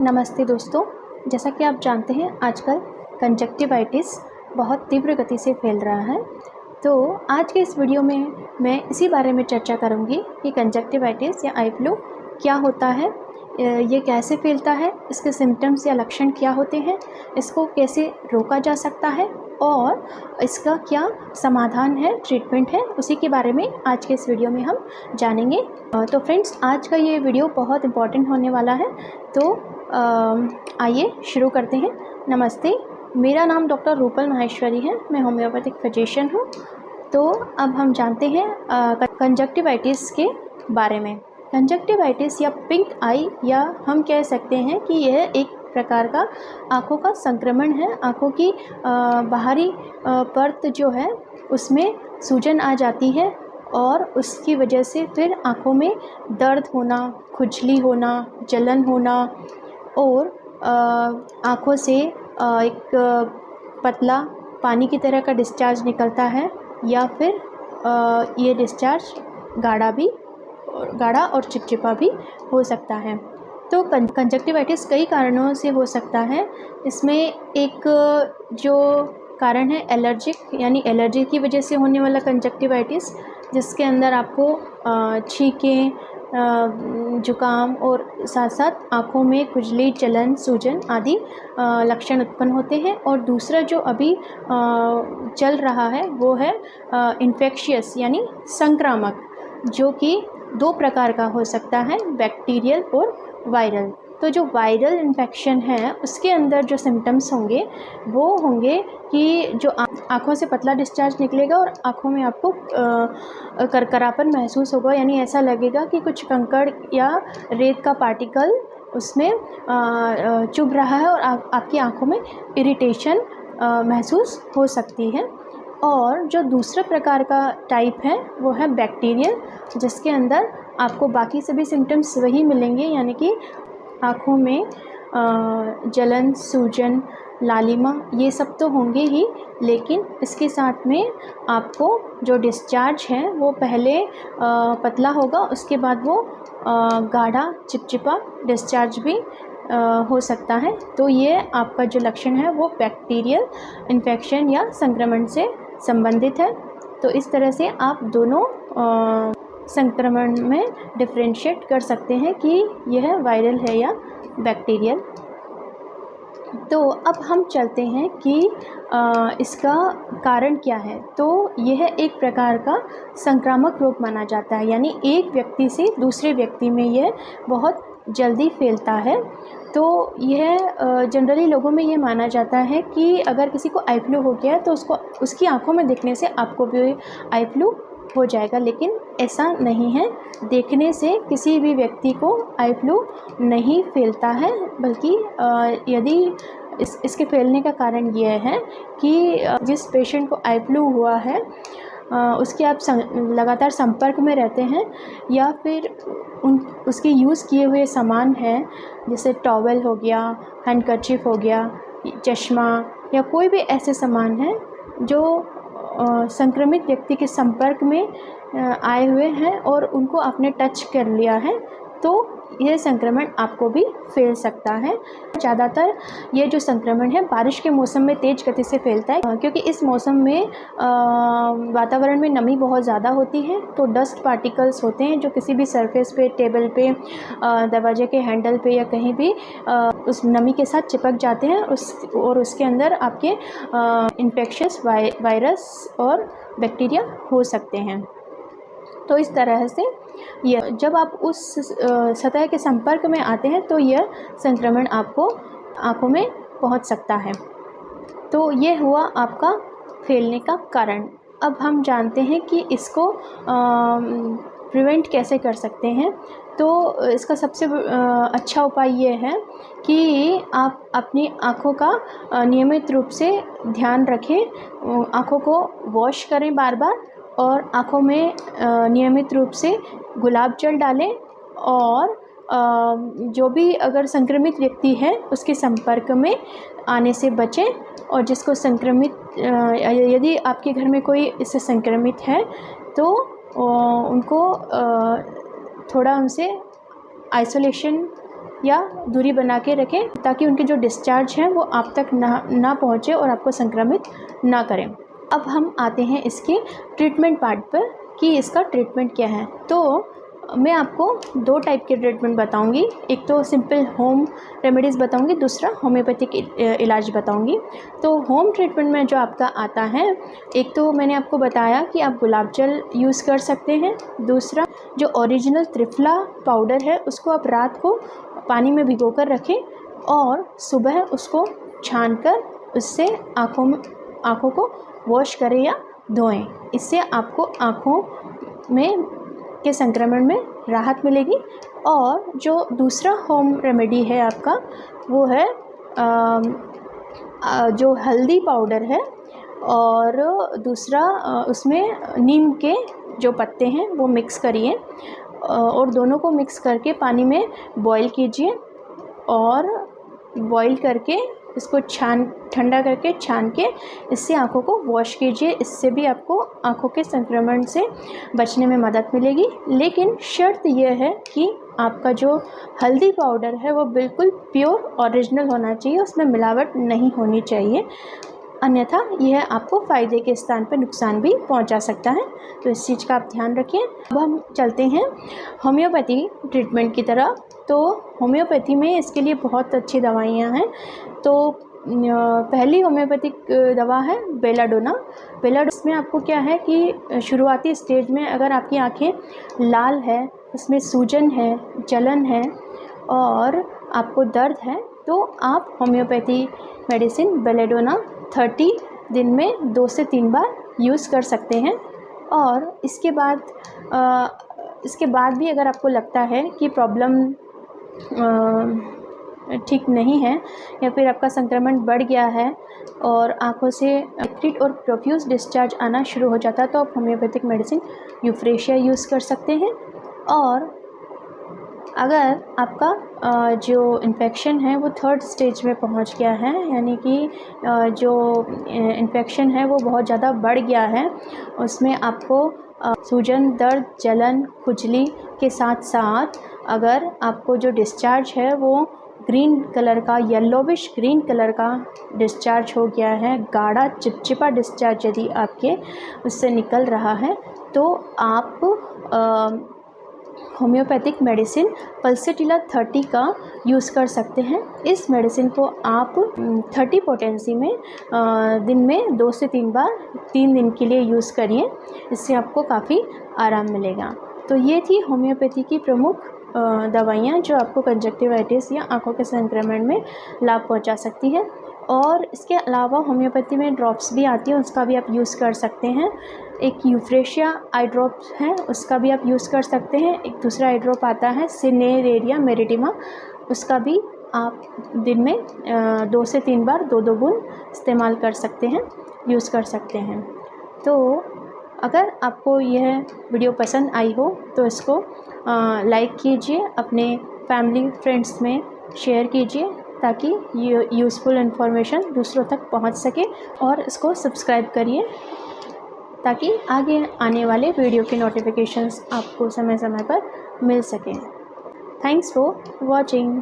नमस्ते दोस्तों। जैसा कि आप जानते हैं आजकल कंजक्टिवाइटिस बहुत तीव्र गति से फैल रहा है। तो आज के इस वीडियो में मैं इसी बारे में चर्चा करूंगी कि कंजक्टिवाइटिस या आई फ्लू क्या होता है, ये कैसे फैलता है, इसके सिम्टम्स या लक्षण क्या होते हैं, इसको कैसे रोका जा सकता है और इसका क्या समाधान है, ट्रीटमेंट है, उसी के बारे में आज के इस वीडियो में हम जानेंगे। तो फ्रेंड्स, आज का ये वीडियो बहुत इम्पॉर्टेंट होने वाला है। तो आइए शुरू करते हैं। नमस्ते, मेरा नाम डॉक्टर रूपल माहेश्वरी है। मैं होम्योपैथिक फिजिशियन हूँ। तो अब हम जानते हैं कंजक्टिवाइटिस के बारे में। कंजक्टिवाइटिस या पिंक आई, या हम कह सकते हैं कि यह एक प्रकार का आँखों का संक्रमण है। आँखों की बाहरी परत जो है उसमें सूजन आ जाती है और उसकी वजह से फिर आँखों में दर्द होना, खुजली होना, जलन होना और आँखों से एक पतला पानी की तरह का डिस्चार्ज निकलता है, या फिर ये डिस्चार्ज गाढ़ा और चिपचिपा भी हो सकता है। तो कंजक्टिवाइटिस कई कारणों से हो सकता है। इसमें एक जो कारण है एलर्जिक, यानी एलर्जी की वजह से होने वाला कंजक्टिवाइटिस, जिसके अंदर आपको छींकें, जुकाम और साथ साथ आँखों में खुजली, जलन, सूजन आदि लक्षण उत्पन्न होते हैं। और दूसरा जो अभी चल रहा है वो है इन्फेक्शियस यानी संक्रामक, जो कि दो प्रकार का हो सकता है, बैक्टीरियल और वायरल। तो जो वायरल इन्फेक्शन है उसके अंदर जो सिम्टम्स होंगे वो होंगे कि जो आँखों से पतला डिस्चार्ज निकलेगा और आँखों में आपको करकरापन महसूस होगा, यानी ऐसा लगेगा कि कुछ कंकड़ या रेत का पार्टिकल उसमें चुभ रहा है और आपकी आँखों में इरिटेशन महसूस हो सकती है। और जो दूसरा प्रकार का टाइप है वो है बैक्टीरियल, जिसके अंदर आपको बाकी सभी सिम्टम्स वही मिलेंगे, यानी कि आँखों में जलन, सूजन, लालिमा, ये सब तो होंगे ही, लेकिन इसके साथ में आपको जो डिस्चार्ज है वो पहले पतला होगा, उसके बाद वो गाढ़ा चिपचिपा डिस्चार्ज भी हो सकता है। तो ये आपका जो लक्षण है वो बैक्टीरियल इन्फेक्शन या संक्रमण से संबंधित है। तो इस तरह से आप दोनों संक्रमण में डिफरेंशिएट कर सकते हैं कि यह वायरल है या बैक्टीरियल। तो अब हम चलते हैं कि इसका कारण क्या है। तो यह एक प्रकार का संक्रामक रोग माना जाता है, यानी एक व्यक्ति से दूसरे व्यक्ति में यह बहुत जल्दी फैलता है। तो यह जनरली लोगों में ये माना जाता है कि अगर किसी को आई फ्लू हो गया है तो उसकी आंखों में दिखने से आपको भी आई फ्लू हो जाएगा, लेकिन ऐसा नहीं है। देखने से किसी भी व्यक्ति को आई फ्लू नहीं फैलता है, बल्कि यदि इसके फैलने का कारण यह है कि जिस पेशेंट को आई फ्लू हुआ है उसके आप लगातार संपर्क में रहते हैं, या फिर उसके यूज़ किए हुए सामान हैं, जैसे टॉवल हो गया, हैंडकरचीफ हो गया, चश्मा, या कोई भी ऐसे सामान हैं जो संक्रमित व्यक्ति के संपर्क में आए हुए हैं और उनको आपने टच कर लिया है, तो यह संक्रमण आपको भी फैल सकता है। ज़्यादातर ये जो संक्रमण है बारिश के मौसम में तेज़ गति से फैलता है, क्योंकि इस मौसम में वातावरण में नमी बहुत ज़्यादा होती है। तो डस्ट पार्टिकल्स होते हैं जो किसी भी सरफेस पे, टेबल पे, दरवाजे के हैंडल पे या कहीं भी उस नमी के साथ चिपक जाते हैं और उसके अंदर आपके इन्फेक्शियस वायरस और बैक्टीरिया हो सकते हैं। तो इस तरह से यह जब आप उस सतह के संपर्क में आते हैं तो यह संक्रमण आपको आँखों में पहुंच सकता है। तो ये हुआ आपका फैलने का कारण। अब हम जानते हैं कि इसको प्रिवेंट कैसे कर सकते हैं। तो इसका सबसे अच्छा उपाय ये है कि आप अपनी आँखों का नियमित रूप से ध्यान रखें, आँखों को वॉश करें बार बार, और आँखों में नियमित रूप से गुलाब जल डालें, और जो भी अगर संक्रमित व्यक्ति है उसके संपर्क में आने से बचें। और जिसको संक्रमित यदि आपके घर में कोई इससे संक्रमित है तो उनको थोड़ा उनसे आइसोलेशन या दूरी बना के रखें ताकि उनके जो डिस्चार्ज हैं वो आप तक ना पहुँचे और आपको संक्रमित ना करें। अब हम आते हैं इसके ट्रीटमेंट पार्ट पर कि इसका ट्रीटमेंट क्या है। तो मैं आपको 2 टाइप के ट्रीटमेंट बताऊंगी, एक तो सिंपल होम रेमेडीज़ बताऊंगी, दूसरा होम्योपैथिक इलाज बताऊंगी। तो होम ट्रीटमेंट में जो आपका आता है, एक तो मैंने आपको बताया कि आप गुलाब जल यूज़ कर सकते हैं। दूसरा जो ओरिजिनल त्रिफला पाउडर है उसको आप रात को पानी में भिगो कर रखें और सुबह उसको छान कर उससे आँखों को वॉश करें या धोएं। इससे आपको आँखों में के संक्रमण में राहत मिलेगी। और जो दूसरा होम रेमेडी है आपका वो है जो हल्दी पाउडर है और दूसरा उसमें नीम के जो पत्ते हैं वो मिक्स करिए और दोनों को मिक्स करके पानी में बॉईल कीजिए और बॉईल करके इसको ठंडा करके छान के इससे आँखों को वॉश कीजिए। इससे भी आपको आँखों के संक्रमण से बचने में मदद मिलेगी। लेकिन शर्त यह है कि आपका जो हल्दी पाउडर है वो बिल्कुल प्योर ओरिजिनल होना चाहिए, उसमें मिलावट नहीं होनी चाहिए, अन्यथा यह आपको फ़ायदे के स्थान पर नुकसान भी पहुंचा सकता है। तो इस चीज़ का आप ध्यान रखिए। अब हम चलते हैं होम्योपैथी ट्रीटमेंट की तरफ। तो होम्योपैथी में इसके लिए बहुत अच्छी दवाइयाँ हैं। तो पहली होम्योपैथिक दवा है बेलाडोना। में आपको क्या है कि शुरुआती स्टेज में अगर आपकी आँखें लाल है, उसमें सूजन है, जलन है और आपको दर्द है, तो आप होम्योपैथी मेडिसिन बेलाडोना 30 दिन में 2 से 3 बार यूज़ कर सकते हैं। और इसके बाद भी अगर आपको लगता है कि प्रॉब्लम ठीक नहीं है या फिर आपका संक्रमण बढ़ गया है और आँखों से लिक्विड और प्रोफ्यूज डिस्चार्ज आना शुरू हो जाता है, तो आप होम्योपैथिक मेडिसिन यूफ्रेशिया यूज़ कर सकते हैं। और अगर आपका जो इन्फेक्शन है वो 3rd स्टेज में पहुंच गया है, यानी कि जो इन्फेक्शन है वो बहुत ज़्यादा बढ़ गया है, उसमें आपको सूजन, दर्द, जलन, खुजली के साथ साथ अगर आपको जो डिस्चार्ज है वो ग्रीन कलर का, येलोविश ग्रीन कलर का डिस्चार्ज हो गया है, गाढ़ा चिपचिपा डिस्चार्ज यदि आपके उससे निकल रहा है, तो आप होम्योपैथिक मेडिसिन पल्सेटिला 30 का यूज़ कर सकते हैं। इस मेडिसिन को आप 30 पोटेंसी में दिन में 2 से 3 बार 3 दिन के लिए यूज़ करिए, इससे आपको काफ़ी आराम मिलेगा। तो ये थी होम्योपैथी की प्रमुख दवाइयाँ जो आपको कंजक्टिवाइटिस या आँखों के संक्रमण में लाभ पहुँचा सकती है। और इसके अलावा होम्योपैथी में ड्रॉप्स भी आती हैं, उसका भी आप यूज़ कर सकते हैं। एक यूफ्रेशिया आई ड्रॉप्स है, उसका भी आप यूज़ कर सकते हैं। एक दूसरा आई ड्रॉप आता है सिनेरेरिया मेरिडिमा, उसका भी आप दिन में 2 से 3 बार 2-2 बूंद इस्तेमाल कर सकते हैं, यूज़ कर सकते हैं। तो अगर आपको यह वीडियो पसंद आई हो तो इसको लाइक कीजिए, अपने फैमिली फ्रेंड्स में शेयर कीजिए ताकि ये यूज़फुल इन्फॉर्मेशन दूसरों तक पहुंच सके, और इसको सब्सक्राइब करिए ताकि आगे आने वाले वीडियो के नोटिफिकेशंस आपको समय समय पर मिल सकें। Thanks for watching.